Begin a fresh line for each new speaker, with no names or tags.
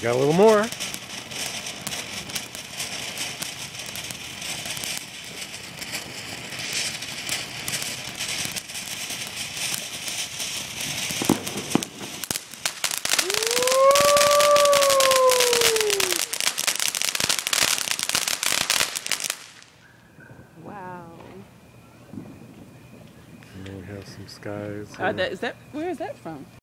Got a little more.
Wow.
And then we have some skies.
Where is that from?